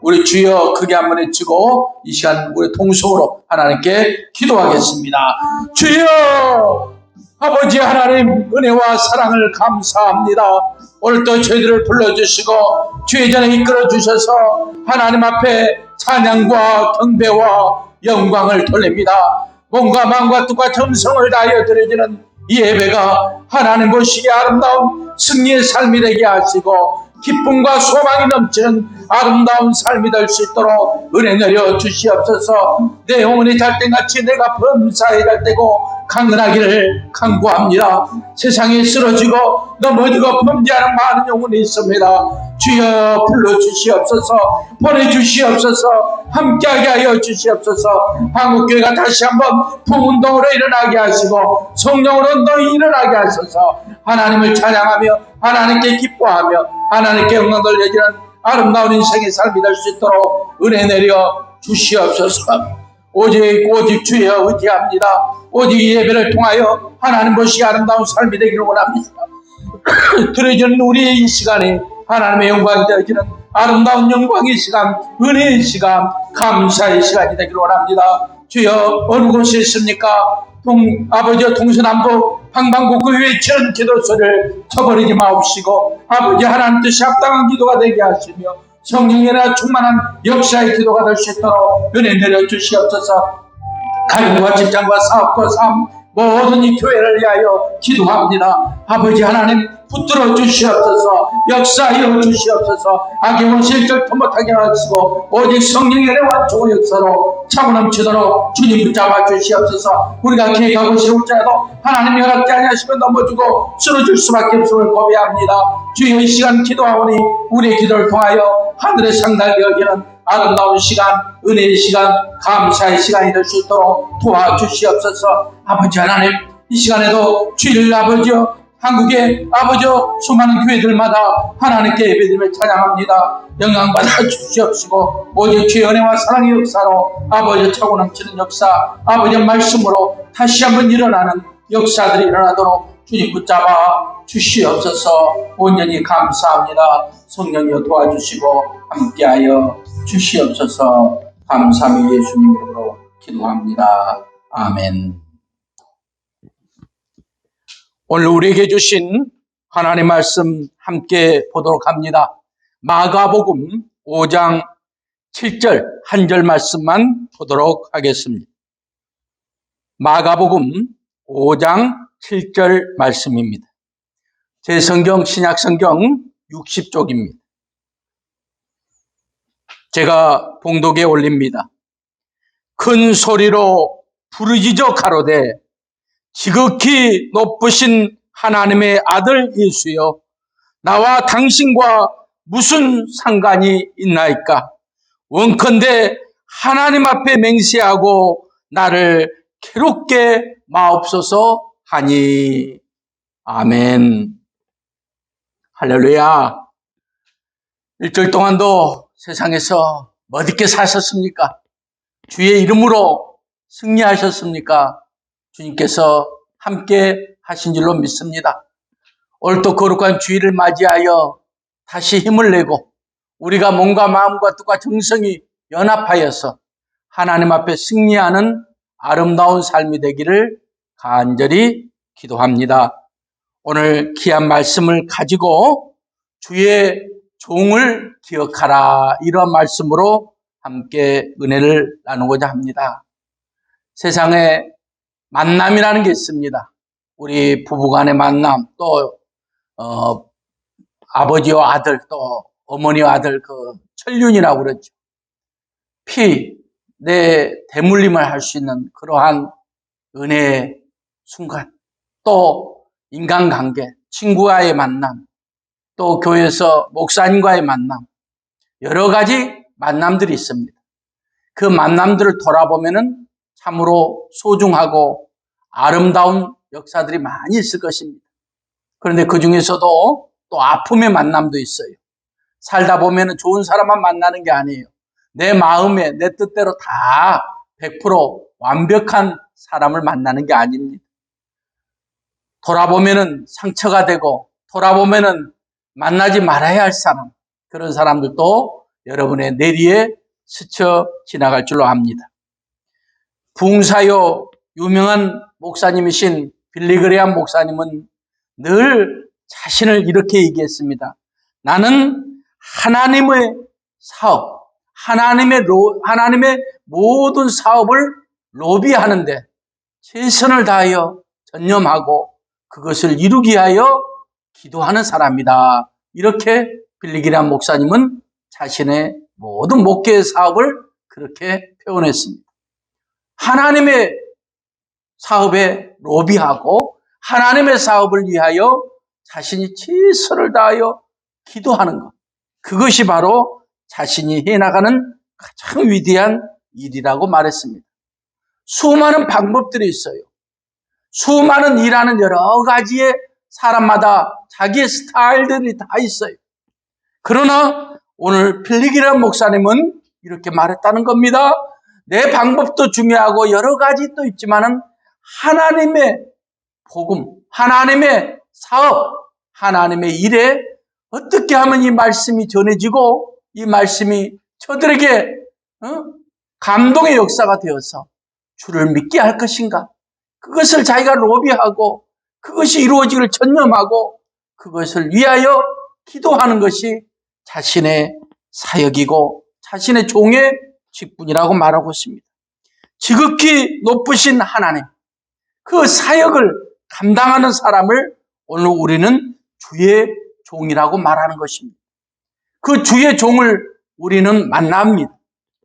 우리 주여 크게 한번 외치고 이 시간 우리 통성으로 하나님께 기도하겠습니다. 주여 아버지 하나님 은혜와 사랑을 감사합니다. 오늘도 저희들을 불러주시고 주의 전에 이끌어주셔서 하나님 앞에 찬양과 경배와 영광을 돌립니다. 몸과 마음과 뜻과 정성을 다하여 드려지는 이 예배가 하나님 보시기에 아름다운 승리의 삶이 되게 하시고 기쁨과 소망이 넘치는 아름다운 삶이 될 수 있도록 은혜 내려 주시옵소서. 내 영혼이 잘된같이 내가 범사에 잘되고 강건하기를 간구합니다. 세상에 쓰러지고 넘어지고 범죄하는 많은 영혼이 있습니다. 주여 불러주시옵소서. 보내주시옵소서. 함께하게 하여 주시옵소서. 한국교회가 다시 한번 부운동으로 일어나게 하시고 성령으로 운동이 일어나게 하소서. 하나님을 찬양하며 하나님께 기뻐하며 하나님께 영광 돌려지는 아름다운 인생의 삶이 될 수 있도록 은혜 내려 주시옵소서. 오직 주여 의지합니다. 오직 이 예배를 통하여 하나님 보시기 아름다운 삶이 되기를 원합니다. 드려지는 우리의 이 시간이 하나님의 영광이 되어지는 아름다운 영광의 시간, 은혜의 시간, 감사의 시간이 되기를 원합니다. 주여 어느 곳에 있습니까? 아버지여 동서남북 방방곡곡 외치는 기도 소리를 쳐버리지 마옵시고 아버지 하나님 뜻이 합당한 기도가 되게 하시며 성령이나 충만한 역사의 기도가 될 수 있도록 은혜 내려 주시옵소서. 가정과 직장과 사업과 삶 모든 이 교회를 위하여 기도합니다. 아버지 하나님 붙들어 주시옵소서. 역사하여 주시옵소서. 악의 원수의 절도 못하게 하시고 오직 성령의 은혜와 좋은 역사로 차고 넘치도록 주님 붙잡아 주시옵소서. 우리가 계획하고 세울지라도 하나님이 허락지 아니하시면 넘어지고 쓰러질 수밖에 없음을 고백합니다. 주의 이 시간 기도하오니 우리의 기도를 통하여 하늘의 상달되어지는 아름다운 시간, 은혜의 시간, 감사의 시간이 될 수 있도록 도와주시옵소서. 아버지 하나님 이 시간에도 주일 아버지여 한국의 아버지여 수많은 교회들마다 하나님께 예배드리며 찬양합니다. 영광받아 주시옵시고 오직 주의 은혜와 사랑의 역사로 아버지여 차고 넘치는 역사, 아버지의 말씀으로 다시 한번 일어나는 역사들이 일어나도록 주님 붙잡아 주시옵소서. 온전히 감사합니다. 성령이여 도와주시고 함께하여 주시옵소서. 감사함이 예수님 이름으로 기도합니다. 아멘. 오늘 우리에게 주신 하나님의 말씀 함께 보도록 합니다. 마가복음 5장 7절 한 절 말씀만 보도록 하겠습니다. 마가복음 5장 7절 말씀입니다. 제 성경 신약성경 60쪽입니다. 제가 봉독에 올립니다. 큰 소리로 부르짖어 가로되 지극히 높으신 하나님의 아들 예수여 나와 당신과 무슨 상관이 있나이까? 원컨대 하나님 앞에 맹세하고 나를 괴롭게 마옵소서 하니. 아멘. 할렐루야. 일주일 동안도 세상에서 멋있게 사셨습니까? 주의 이름으로 승리하셨습니까? 주님께서 함께 하신 줄로 믿습니다. 오늘도 거룩한 주일을 맞이하여 다시 힘을 내고 우리가 몸과 마음과 뜻과 정성이 연합하여서 하나님 앞에 승리하는 아름다운 삶이 되기를 간절히 기도합니다. 오늘 귀한 말씀을 가지고 주의 종을 기억하라 이런 말씀으로 함께 은혜를 나누고자 합니다. 세상에 만남이라는 게 있습니다. 우리 부부간의 만남, 또 아버지와 아들, 또 어머니와 아들, 그 천륜이라고 그러죠. 내 대물림을 할 수 있는 그러한 은혜의 순간, 또 인간관계, 친구와의 만남, 또 교회에서 목사님과의 만남, 여러 가지 만남들이 있습니다. 그 만남들을 돌아보면은 참으로 소중하고 아름다운 역사들이 많이 있을 것입니다. 그런데 그 중에서도 또 아픔의 만남도 있어요. 살다 보면은 좋은 사람만 만나는 게 아니에요. 내 마음에 내 뜻대로 다 100% 완벽한 사람을 만나는 게 아닙니다. 돌아보면은 상처가 되고 돌아보면은 만나지 말아야 할 사람, 그런 사람들도 여러분의 내리에 스쳐 지나갈 줄로 압니다. 부흥사요 유명한 목사님이신 빌리그레암 목사님은 늘 자신을 이렇게 얘기했습니다. 나는 하나님의 사업, 하나님의 모든 사업을 로비하는데 최선을 다하여 전념하고 그것을 이루기 위하여 기도하는 사람이다. 이렇게 빌리그레암 목사님은 자신의 모든 목회 사업을 그렇게 표현했습니다. 하나님의 사업에 로비하고 하나님의 사업을 위하여 자신이 최선을 다하여 기도하는 것. 그것이 바로 자신이 해나가는 가장 위대한 일이라고 말했습니다. 수많은 방법들이 있어요. 수많은 일하는 여러 가지의 사람마다 자기의 스타일들이 다 있어요. 그러나 오늘 빌리그레암 목사님은 이렇게 말했다는 겁니다. 내 방법도 중요하고 여러 가지 또 있지만은 하나님의 복음, 하나님의 사업, 하나님의 일에 어떻게 하면 이 말씀이 전해지고 이 말씀이 저들에게 감동의 역사가 되어서 주를 믿게 할 것인가? 그것을 자기가 로비하고 그것이 이루어지기를 전념하고 그것을 위하여 기도하는 것이 자신의 사역이고 자신의 종의 직분이라고 말하고 있습니다. 지극히 높으신 하나님, 그 사역을 감당하는 사람을 오늘 우리는 주의 종이라고 말하는 것입니다. 그 주의 종을 우리는 만납니다.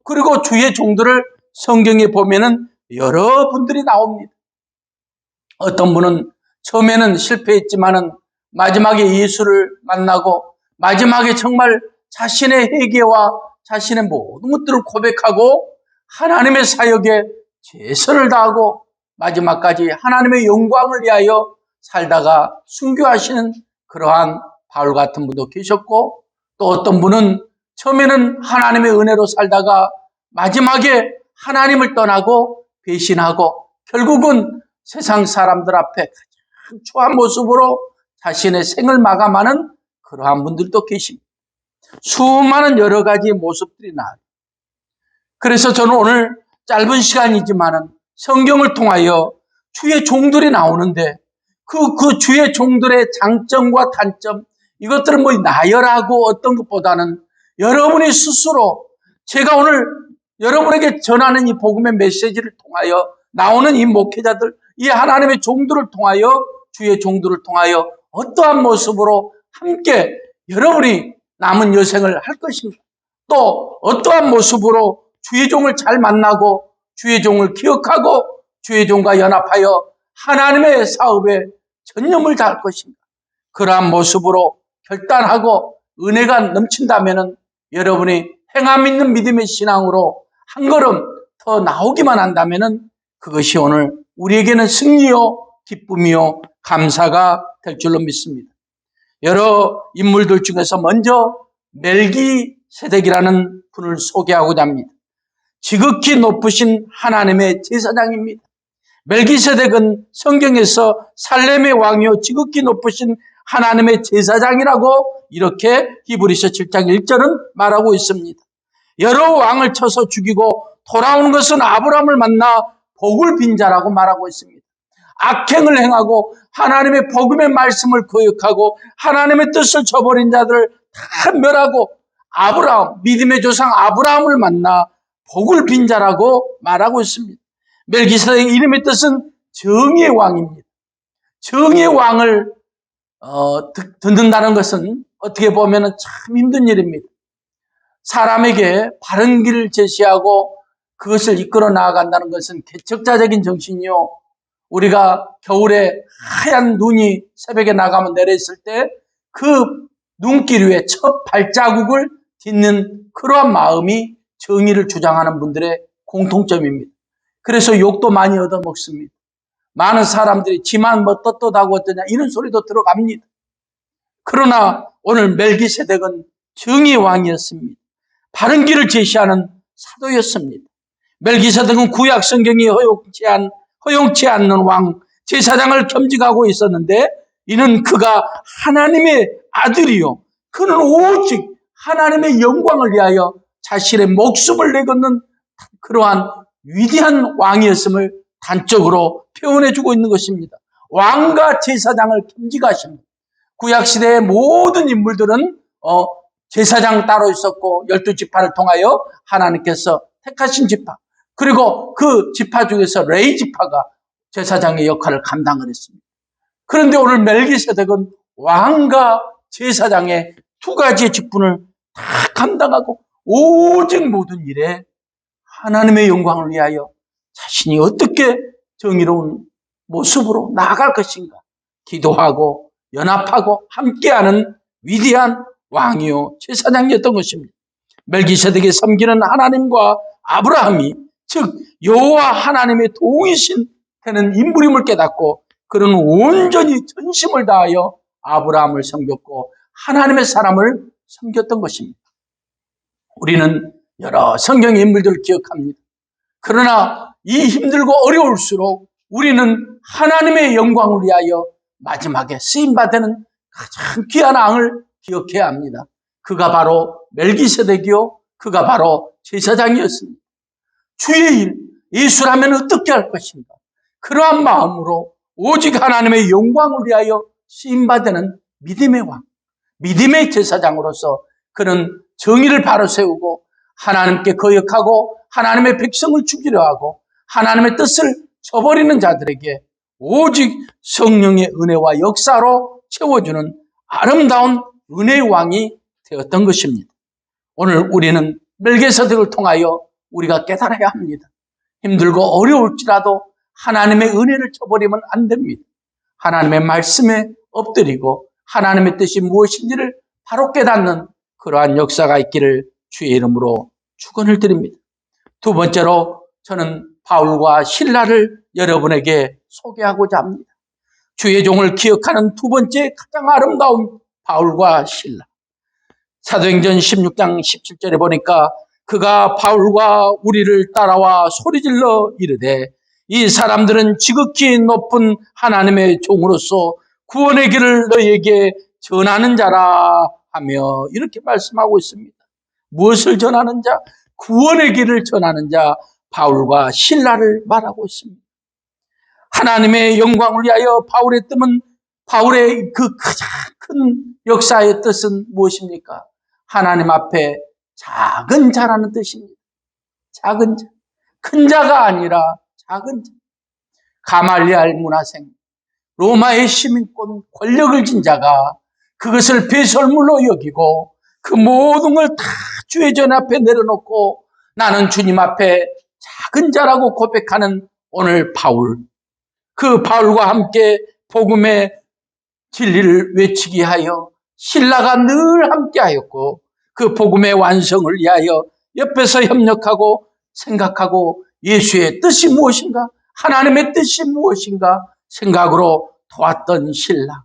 그리고 주의 종들을 성경에 보면은 여러분들이 나옵니다. 어떤 분은 처음에는 실패했지만은 마지막에 예수를 만나고 마지막에 정말 자신의 회개와 자신의 모든 것들을 고백하고 하나님의 사역에 최선을 다하고 마지막까지 하나님의 영광을 위하여 살다가 순교하시는 그러한 바울 같은 분도 계셨고 또 어떤 분은 처음에는 하나님의 은혜로 살다가 마지막에 하나님을 떠나고 배신하고 결국은 세상 사람들 앞에 가장 추한 모습으로 자신의 생을 마감하는 그러한 분들도 계십니다. 수많은 여러 가지의 모습들이 나와요. 그래서 저는 오늘 짧은 시간이지만은 성경을 통하여 주의 종들이 나오는데 그 주의 종들의 장점과 단점 이것들은 뭐 나열하고 어떤 것보다는 여러분이 스스로 제가 오늘 여러분에게 전하는 이 복음의 메시지를 통하여 나오는 이 목회자들 이 하나님의 종들을 통하여 주의 종들을 통하여 어떠한 모습으로 함께 여러분이 남은 여생을 할 것인가 또 어떠한 모습으로 주의 종을 잘 만나고 주의 종을 기억하고 주의 종과 연합하여 하나님의 사업에 전념을 다할 것인가 그러한 모습으로 결단하고 은혜가 넘친다면 여러분이 행함 있는 믿음의 신앙으로 한 걸음 더 나오기만 한다면 그것이 오늘 우리에게는 승리요 기쁨이요 감사가 될 줄로 믿습니다. 여러 인물들 중에서 먼저 멜기세덱이라는 분을 소개하고자 합니다. 지극히 높으신 하나님의 제사장입니다. 멜기세덱은 성경에서 살렘의 왕이요 지극히 높으신 하나님의 제사장이라고 이렇게 히브리서 7장 1절은 말하고 있습니다. 여러 왕을 쳐서 죽이고 돌아오는 것은 아브라함을 만나 복을 빈 자라고 말하고 있습니다. 악행을 행하고 하나님의 복음의 말씀을 거역하고 하나님의 뜻을 저버린 자들을 다 멸하고 아브라함, 믿음의 조상 아브라함을 만나 복을 빈 자라고 말하고 있습니다. 멜기세덱의 이름의 뜻은 정의의 왕입니다. 정의의 왕을 듣는다는 것은 어떻게 보면 참 힘든 일입니다. 사람에게 바른 길을 제시하고 그것을 이끌어 나아간다는 것은 개척자적인 정신이요. 우리가 겨울에 하얀 눈이 새벽에 나가면 내려있을 때 그 눈길 위에 첫 발자국을 딛는 그러한 마음이 정의를 주장하는 분들의 공통점입니다. 그래서 욕도 많이 얻어먹습니다. 많은 사람들이 지만 뭐 떳떳하고 어떠냐 이런 소리도 들어갑니다. 그러나 오늘 멜기세덱은 정의의 왕이었습니다. 바른 길을 제시하는 사도였습니다. 멜기세덱은 구약 성경이 허용치 않는 왕 제사장을 겸직하고 있었는데 이는 그가 하나님의 아들이요 그는 오직 하나님의 영광을 위하여 자신의 목숨을 내걷는 그러한 위대한 왕이었음을 단적으로 표현해주고 있는 것입니다. 왕과 제사장을 겸직하십니다. 구약시대의 모든 인물들은 제사장 따로 있었고 12지파를 통하여 하나님께서 택하신 지파, 그리고 그 지파 중에서 레위 지파가 제사장의 역할을 감당을 했습니다. 그런데 오늘 멜기세덱은 왕과 제사장의 두 가지의 직분을 다 감당하고 오직 모든 일에 하나님의 영광을 위하여 자신이 어떻게 정의로운 모습으로 나아갈 것인가 기도하고 연합하고 함께하는 위대한 왕이요 제사장이었던 것입니다. 멜기세덱이 섬기는 하나님과 아브라함이 즉 여호와 하나님의 동이신 되는 인물임을 깨닫고 그는 온전히 전심을 다하여 아브라함을 섬겼고 하나님의 사람을 섬겼던 것입니다. 우리는 여러 성경의 인물들을 기억합니다. 그러나 이 힘들고 어려울수록 우리는 하나님의 영광을 위하여 마지막에 쓰임받는 가장 귀한 왕을 기억해야 합니다. 그가 바로 멜기세덱이요, 그가 바로 제사장이었습니다. 주의 일, 예수라면 어떻게 할 것인가? 그러한 마음으로 오직 하나님의 영광을 위하여 쓰임받는 믿음의 왕, 믿음의 제사장으로서 그는 정의를 바로 세우고 하나님께 거역하고 하나님의 백성을 죽이려 하고 하나님의 뜻을 저버리는 자들에게 오직 성령의 은혜와 역사로 채워주는 아름다운 은혜의 왕이 되었던 것입니다. 오늘 우리는 멜기세덱을 통하여 우리가 깨달아야 합니다. 힘들고 어려울지라도 하나님의 은혜를 저버리면 안 됩니다. 하나님의 말씀에 엎드리고 하나님의 뜻이 무엇인지를 바로 깨닫는 그러한 역사가 있기를 주의 이름으로 축원을 드립니다. 두 번째로 저는 바울과 실라를 여러분에게 소개하고자 합니다. 주의 종을 기억하는 두 번째 가장 아름다운 바울과 실라. 사도행전 16장 17절에 보니까 그가 바울과 우리를 따라와 소리질러 이르되 이 사람들은 지극히 높은 하나님의 종으로서 구원의 길을 너희에게 전하는 자라 하며 이렇게 말씀하고 있습니다. 무엇을 전하는 자? 구원의 길을 전하는 자 바울과 실라를 말하고 있습니다. 하나님의 영광을 위하여 바울의 뜻은 바울의 그 가장 큰 역사의 뜻은 무엇입니까? 하나님 앞에 작은 자라는 뜻입니다. 작은 자. 큰 자가 아니라 작은 자. 가말리알 문화생, 로마의 시민권 권력을 진 자가 그것을 배설물로 여기고 그 모든 걸 다 주의 전 앞에 내려놓고 나는 주님 앞에 작은 자라고 고백하는 오늘 바울. 그 바울과 함께 복음의 진리를 외치게 하여 신라가 늘 함께하였고 그 복음의 완성을 위하여 옆에서 협력하고 생각하고 예수의 뜻이 무엇인가? 하나님의 뜻이 무엇인가? 생각으로 도왔던 신라.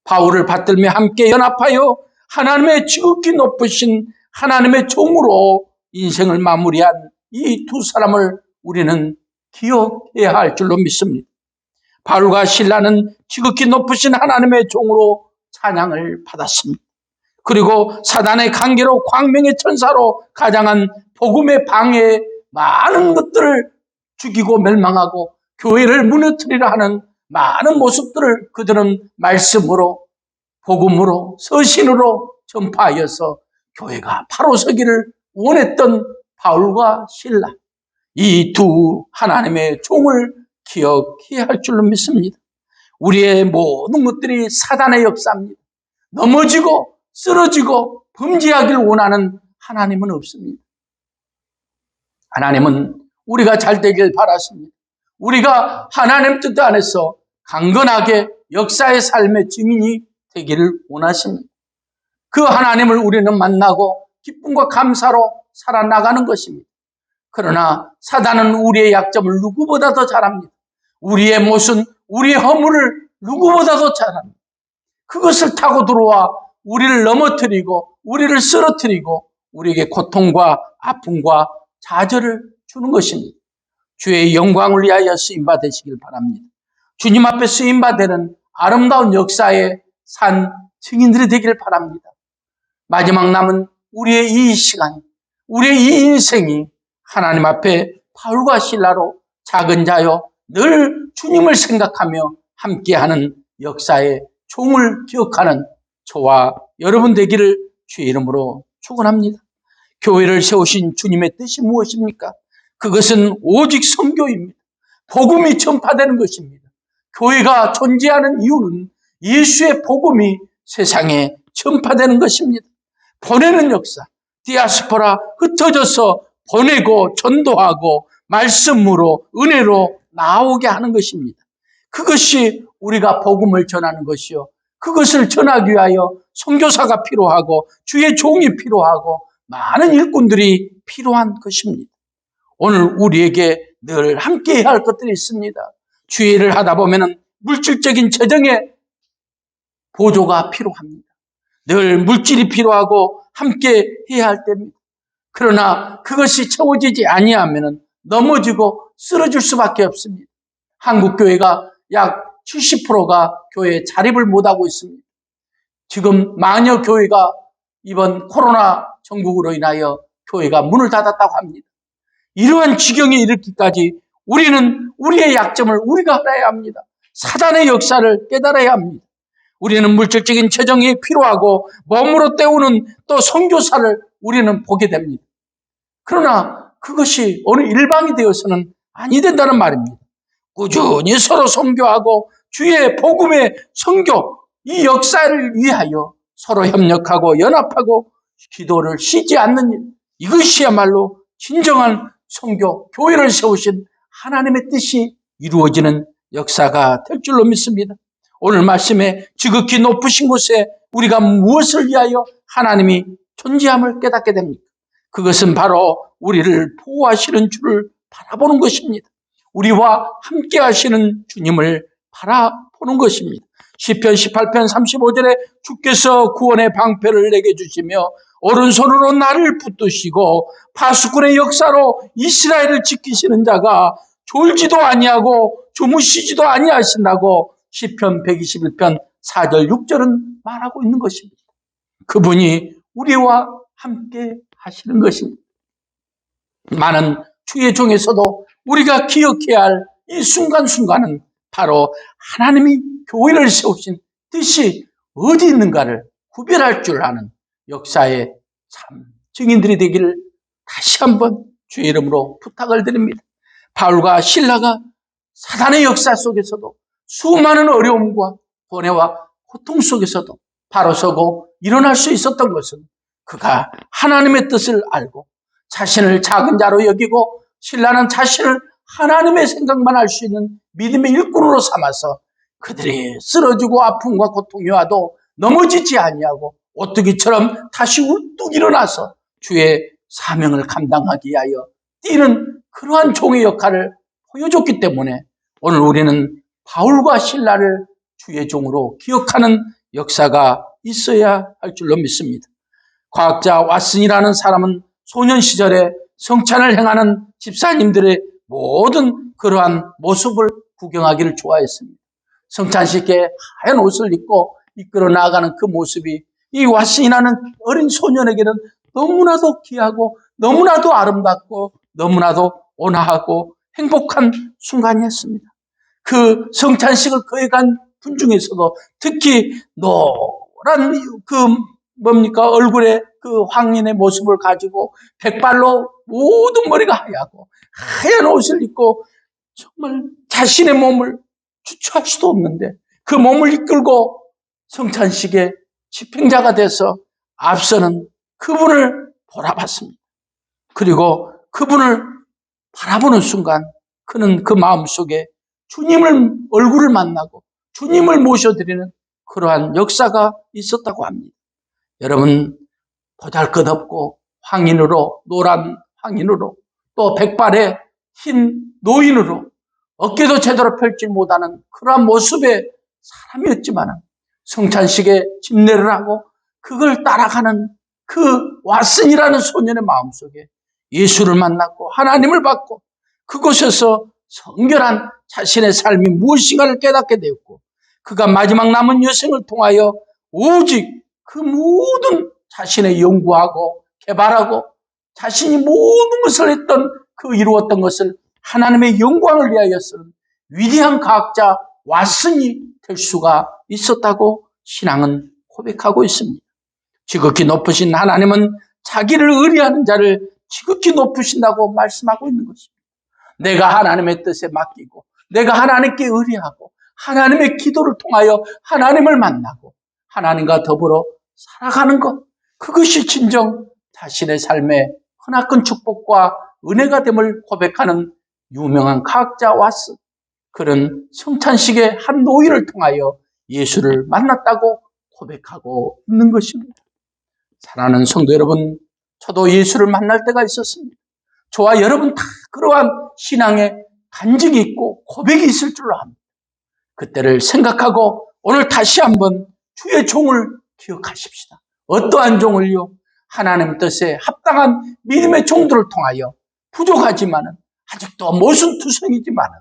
바울을 받들며 함께 연합하여 하나님의 지극히 높으신 하나님의 종으로 인생을 마무리한 이 두 사람을 우리는 기억해야 할 줄로 믿습니다. 바울과 실라는 지극히 높으신 하나님의 종으로 찬양을 받았습니다. 그리고 사단의 관계로 광명의 천사로 가장한 복음의 방해에 많은 것들을 죽이고 멸망하고 교회를 무너뜨리려 하는 많은 모습들을 그들은 말씀으로 복음으로 서신으로 전파하여서 교회가 바로 서기를 원했던 바울과 실라, 이 두 하나님의 종을 기억해야 할 줄로 믿습니다. 우리의 모든 것들이 사단의 역사입니다. 넘어지고 쓰러지고 범죄하기를 원하는 하나님은 없습니다. 하나님은 우리가 잘 되길 바랐습니다. 우리가 하나님 뜻 안에서 강건하게 역사의 삶의 증인이 되기를 원하십니다. 그 하나님을 우리는 만나고 기쁨과 감사로 살아나가는 것입니다. 그러나 사단은 우리의 약점을 누구보다도 잘 압니다. 우리의 모순, 우리의 허물을 누구보다도 잘 압니다. 그것을 타고 들어와 우리를 넘어뜨리고 우리를 쓰러뜨리고 우리에게 고통과 아픔과 좌절을 주는 것입니다. 주의 영광을 위하여 쓰임받으시길 바랍니다. 주님 앞에 쓰임받는 아름다운 역사의 산 증인들이 되기를 바랍니다. 마지막 남은 우리의 이 시간, 우리의 이 인생이 하나님 앞에 바울과 실라로 작은 자요 늘 주님을 생각하며 함께하는 역사의 종을 기억하는 저와 여러분 되기를 주의 이름으로 축원합니다. 교회를 세우신 주님의 뜻이 무엇입니까? 그것은 오직 선교입니다. 복음이 전파되는 것입니다. 교회가 존재하는 이유는 예수의 복음이 세상에 전파되는 것입니다. 보내는 역사, 디아스포라 흩어져서 보내고 전도하고 말씀으로 은혜로 나오게 하는 것입니다. 그것이 우리가 복음을 전하는 것이요. 그것을 전하기 위하여 선교사가 필요하고 주의 종이 필요하고 많은 일꾼들이 필요한 것입니다. 오늘 우리에게 늘 함께해야 할 것들이 있습니다. 주의 일을 하다 보면 물질적인 재정의 보조가 필요합니다. 늘 물질이 필요하고 함께 해야 할 때입니다. 그러나 그것이 채워지지 아니하면 넘어지고 쓰러질 수밖에 없습니다. 한국 교회가 약 70%가 교회에 자립을 못하고 있습니다. 지금 만여 교회가 이번 코로나 전국으로 인하여 교회가 문을 닫았다고 합니다. 이러한 지경에 이르기까지 우리는 우리의 약점을 우리가 알아야 합니다. 사단의 역사를 깨달아야 합니다. 우리는 물질적인 재정이 필요하고 몸으로 때우는 또 선교사를 우리는 보게 됩니다. 그러나 그것이 어느 일방이 되어서는 아니 된다는 말입니다. 꾸준히 서로 선교하고 주의 복음의 선교 이 역사를 위하여 서로 협력하고 연합하고 기도를 쉬지 않는 일, 이것이야말로 진정한 선교, 교회를 세우신 하나님의 뜻이 이루어지는 역사가 될 줄로 믿습니다. 오늘 말씀에 지극히 높으신 곳에 우리가 무엇을 위하여 하나님이 존재함을 깨닫게 됩니까? 그것은 바로 우리를 보호하시는 주를 바라보는 것입니다. 우리와 함께 하시는 주님을 바라보는 것입니다. 시편 18편 35절에 주께서 구원의 방패를 내게 주시며 오른손으로 나를 붙드시고 파수꾼의 역사로 이스라엘을 지키시는 자가 졸지도 아니하고 주무시지도 아니하신다고 시편 121편 4절 6절은 말하고 있는 것입니다. 그분이 우리와 함께 하시는 것입니다. 많은 주의 종에서도 우리가 기억해야 할 이 순간순간은 바로 하나님이 교회를 세우신 뜻이 어디 있는가를 구별할 줄 아는 역사의 참 증인들이 되기를 다시 한번 주의 이름으로 부탁을 드립니다. 바울과 실라가 사단의 역사 속에서도 수많은 어려움과 고뇌와 고통 속에서도 바로 서고 일어날 수 있었던 것은 그가 하나님의 뜻을 알고 자신을 작은 자로 여기고 신라는 자신을 하나님의 생각만 할 수 있는 믿음의 일꾼으로 삼아서 그들이 쓰러지고 아픔과 고통이 와도 넘어지지 아니하고 오뚜기처럼 다시 우뚝 일어나서 주의 사명을 감당하기 위하여 뛰는 그러한 종의 역할을 보여줬기 때문에 오늘 우리는 바울과 실라를 주의 종으로 기억하는 역사가 있어야 할 줄로 믿습니다. 과학자 왓슨이라는 사람은 소년 시절에 성찬을 행하는 집사님들의 모든 그러한 모습을 구경하기를 좋아했습니다. 성찬식에 하얀 옷을 입고 이끌어 나아가는 그 모습이 이 왓슨이라는 어린 소년에게는 너무나도 귀하고 너무나도 아름답고 너무나도 온화하고 행복한 순간이었습니다. 그 성찬식을 거행한 분 중에서도 특히 노란 얼굴에 그 황인의 모습을 가지고 백발로 모든 머리가 하얗고 하얀 옷을 입고 정말 자신의 몸을 주체할 수도 없는데 그 몸을 이끌고 성찬식의 집행자가 돼서 앞서는 그분을 돌아봤습니다. 그리고 그분을 바라보는 순간 그는 그 마음속에 주님을 얼굴을 만나고 주님을 모셔드리는 그러한 역사가 있었다고 합니다. 여러분 보잘것없고 황인으로 노란 황인으로 또 백발의 흰 노인으로 어깨도 제대로 펼지 못하는 그러한 모습의 사람이었지만 성찬식에 집례를 하고 그걸 따라가는 그 왓슨이라는 소년의 마음속에 예수를 만났고 하나님을 받고 그곳에서 성결한 자신의 삶이 무엇인가를 깨닫게 되었고 그가 마지막 남은 여생을 통하여 오직 그 모든 자신의 연구하고 개발하고 자신이 모든 것을 했던 그 이루었던 것을 하나님의 영광을 위하여 쓰는 위대한 과학자 왓슨이 될 수가 있었다고 신앙은 고백하고 있습니다. 지극히 높으신 하나님은 자기를 의뢰하는 자를 지극히 높으신다고 말씀하고 있는 것입니다. 내가 하나님의 뜻에 맡기고 내가 하나님께 의뢰하고 하나님의 기도를 통하여 하나님을 만나고 하나님과 더불어 살아가는 것, 그것이 진정 자신의 삶의 크나큰 축복과 은혜가 됨을 고백하는 유명한 과학자 왓슨, 그런 성찬식의 한 노인을 통하여 예수를 만났다고 고백하고 있는 것입니다. 사랑하는 성도 여러분, 저도 예수를 만날 때가 있었습니다. 저와 여러분 다 그러한 신앙의 간증이 있고 고백이 있을 줄로 압니다. 그때를 생각하고 오늘 다시 한번 주의 종을 기억하십시다. 어떠한 종을요? 하나님 뜻에 합당한 믿음의 종들을 통하여 부족하지만은 아직도 모순투성이지만은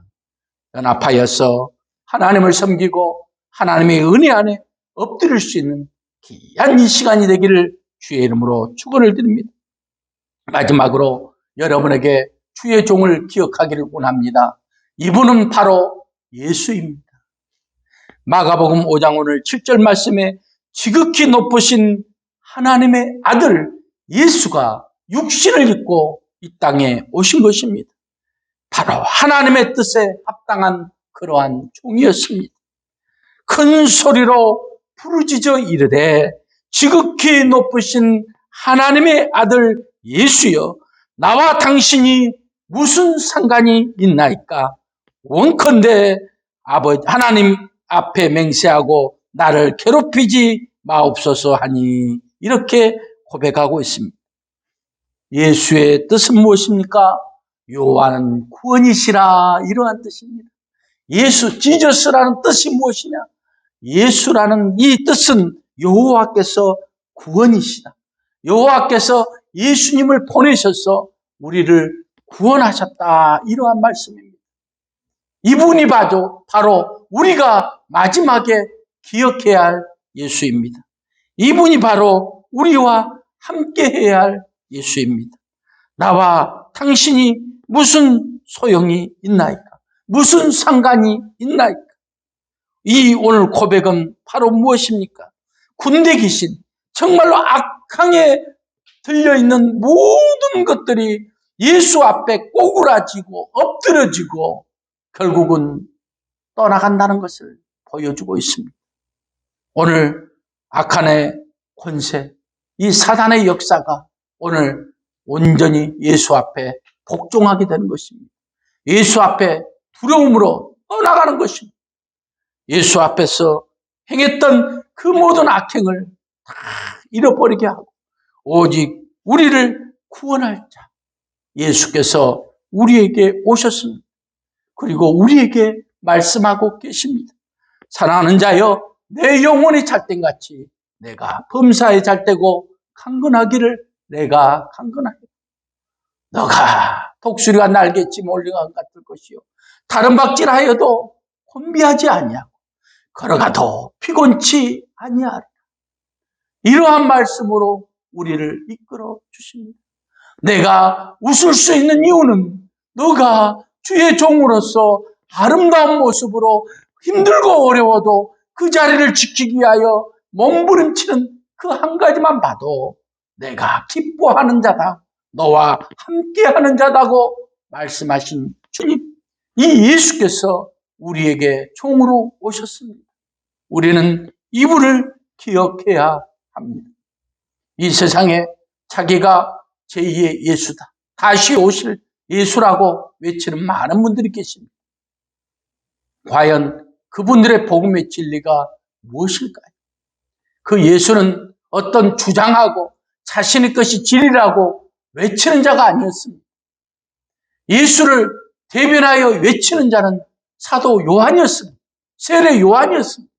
연합하여서 하나님을 섬기고 하나님의 은혜 안에 엎드릴 수 있는 귀한 이 시간이 되기를 주의 이름으로 축원을 드립니다. 마지막으로 여러분에게 주의 종을 기억하기를 원합니다. 이분은 바로 예수입니다. 마가복음 5장 오늘 7절 말씀에 지극히 높으신 하나님의 아들 예수가 육신을 입고 이 땅에 오신 것입니다. 바로 하나님의 뜻에 합당한 그러한 종이었습니다. 큰 소리로 부르짖어 이르되 지극히 높으신 하나님의 아들 예수여, 나와 당신이 무슨 상관이 있나이까? 원컨대 아버지 하나님 앞에 맹세하고 나를 괴롭히지 마옵소서 하니, 이렇게 고백하고 있습니다. 예수의 뜻은 무엇입니까? 요한은 구원이시라, 이러한 뜻입니다. 예수, 지저스라는 뜻이 무엇이냐? 예수라는 이 뜻은 여호와께서 구원이시다. 여호와께서 예수님을 보내셔서 우리를 구원하셨다, 이러한 말씀입니다. 이분이 바로 우리가 마지막에 기억해야 할 예수입니다. 이분이 바로 우리와 함께 해야 할 예수입니다. 나와 당신이 무슨 소용이 있나이까? 무슨 상관이 있나이까? 이 오늘 고백은 바로 무엇입니까? 군대 귀신, 정말로 악항에 들려있는 모든 것들이 예수 앞에 꼬꾸라지고 엎드려지고 결국은 떠나간다는 것을 보여주고 있습니다. 오늘 악한의 권세, 이 사단의 역사가 오늘 온전히 예수 앞에 복종하게 되는 것입니다. 예수 앞에 두려움으로 떠나가는 것입니다. 예수 앞에서 행했던 그 모든 악행을 다 잃어버리게 하고 오직 우리를 구원할 자 예수께서 우리에게 오셨습니다. 그리고 우리에게 말씀하고 계십니다. 사랑하는 자여, 내 영혼이 잣된같이 내가 범사에 잘되고 강건하기를 내가 강건하리라. 너가 독수리가 날개치 몰려간 같을 것이요 다른 박질하여도 혼비하지 아니하고 걸어가도 피곤치 아니하리라. 이러한 말씀으로 우리를 이끌어 주십니다. 내가 웃을 수 있는 이유는 너가 주의 종으로서 아름다운 모습으로 힘들고 어려워도 그 자리를 지키기 위하여 몸부림치는 그 한 가지만 봐도 내가 기뻐하는 자다, 너와 함께하는 자다고 말씀하신 주님, 이 예수께서 우리에게 종으로 오셨습니다. 우리는 이분을 기억해야 합니다. 이 세상에 자기가 제2의 예수다, 다시 오실 예수라고 외치는 많은 분들이 계십니다. 과연 그분들의 복음의 진리가 무엇일까요? 그 예수는 어떤 주장하고 자신의 것이 진리라고 외치는 자가 아니었습니다. 예수를 대변하여 외치는 자는 사도 요한이었습니다. 세례 요한이었습니다.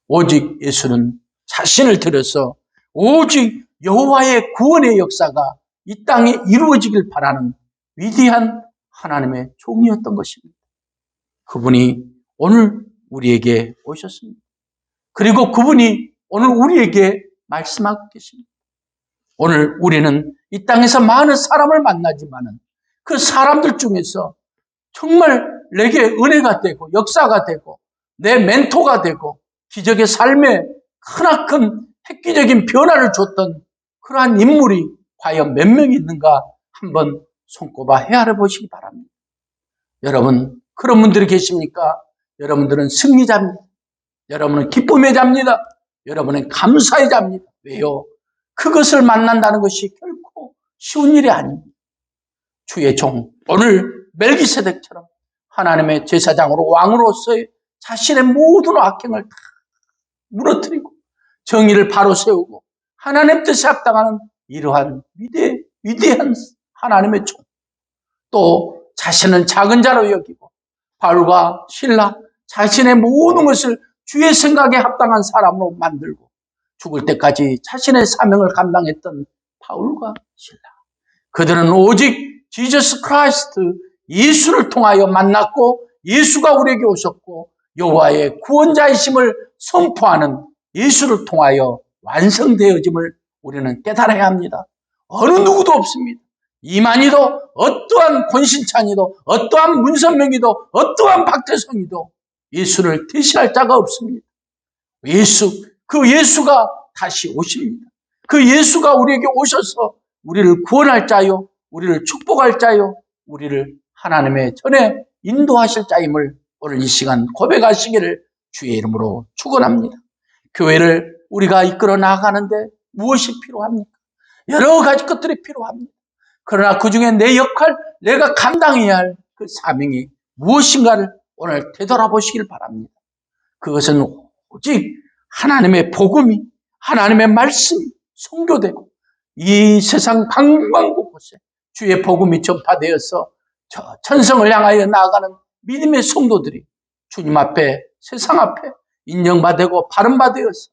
오직 예수는 자신을 들여서 오직 여호와의 구원의 역사가 이 땅에 이루어지길 바라는 위대한 하나님의 종이었던 것입니다. 그분이 오늘 우리에게 오셨습니다. 그리고 그분이 오늘 우리에게 말씀하고 계십니다. 오늘 우리는 이 땅에서 많은 사람을 만나지만은 그 사람들 중에서 정말 내게 은혜가 되고 역사가 되고 내 멘토가 되고 기적의 삶에 크나큰 획기적인 변화를 줬던 그러한 인물이 과연 몇 명이 있는가 한번 손꼽아 헤아려 보시기 바랍니다. 여러분, 그런 분들이 계십니까? 여러분들은 승리자입니다. 여러분은 기쁨의 자입니다. 여러분은 감사의 자입니다. 왜요? 그것을 만난다는 것이 결코 쉬운 일이 아닙니다. 주의 종, 오늘 멜기세덱처럼 하나님의 제사장으로 왕으로서의 자신의 모든 악행을 다 무너뜨리고 정의를 바로 세우고 하나님 뜻에 합당하는 이러한 위대한 하나님의 종, 또 자신은 작은 자로 여기고 바울과 실라 자신의 모든 것을 주의 생각에 합당한 사람으로 만들고 죽을 때까지 자신의 사명을 감당했던 바울과 실라, 그들은 오직 지저스 크라이스트, 예수를 통하여 만났고 예수가 우리에게 오셨고 여호와의 구원자이심을 선포하는 예수를 통하여 완성되어짐을 우리는 깨달아야 합니다. 어느 누구도 없습니다. 이만희도, 어떠한 권신찬이도, 어떠한 문선명이도, 어떠한 박태성이도 예수를 대신할 자가 없습니다. 그 예수가 다시 오십니다. 그 예수가 우리에게 오셔서 우리를 구원할 자요, 우리를 축복할 자요, 우리를 하나님의 전에 인도하실 자임을 오늘 이 시간 고백하시기를 주의 이름으로 축원합니다. 교회를 우리가 이끌어 나가는데 무엇이 필요합니까? 여러 가지 것들이 필요합니다. 그러나 그중에 내 역할, 내가 감당해야 할 그 사명이 무엇인가를 오늘 되돌아보시길 바랍니다. 그것은 오직 하나님의 복음이, 하나님의 말씀이 선교되고 이 세상 방방곳곳에 주의 복음이 전파되어서 저 천성을 향하여 나아가는 믿음의 성도들이 주님 앞에, 세상 앞에 인정받고 바른바되어서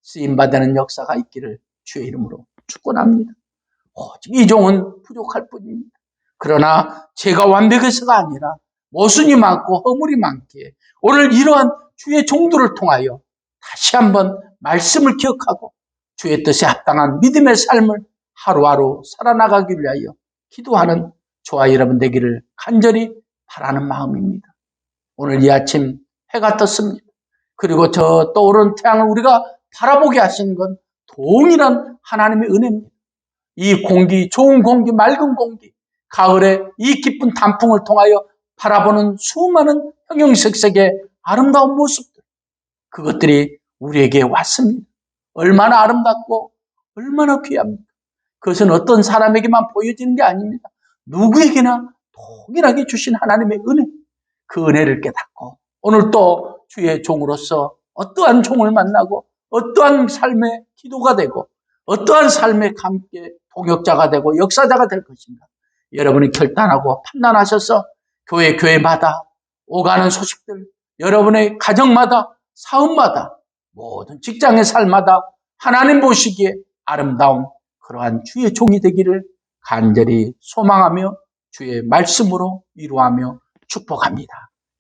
쓰임받는 역사가 있기를 주의 이름으로 축원합니다. 오직 이 종은 부족할 뿐입니다. 그러나 제가 완벽해서가 아니라 모순이 많고 허물이 많기에 오늘 이러한 주의 종들을 통하여 다시 한번 말씀을 기억하고 주의 뜻에 합당한 믿음의 삶을 하루하루 살아나가기 위하여 기도하는 저와 여러분 되기를 간절히 바라는 마음입니다. 오늘 이 아침 해가 떴습니다. 그리고 저 떠오르는 태양을 우리가 바라보게 하시는 건 동일한 하나님의 은혜입니다. 이 공기, 좋은 공기, 맑은 공기, 가을에 이 깊은 단풍을 통하여 바라보는 수많은 형형색색의 아름다운 모습들, 그것들이 우리에게 왔습니다. 얼마나 아름답고 얼마나 귀합니까? 그것은 어떤 사람에게만 보여지는 게 아닙니다. 누구에게나 동일하게 주신 하나님의 은혜, 그 은혜를 깨닫고 오늘 또 주의 종으로서 어떠한 종을 만나고 어떠한 삶의 기도가 되고 어떠한 삶의 함께 동역자가 되고 역사자가 될 것인가, 여러분이 결단하고 판단하셔서 교회마다 오가는 소식들, 여러분의 가정마다, 사업마다, 모든 직장의 삶마다 하나님 보시기에 아름다운 그러한 주의 종이 되기를 간절히 소망하며 주의 말씀으로 위로하며 축복합니다.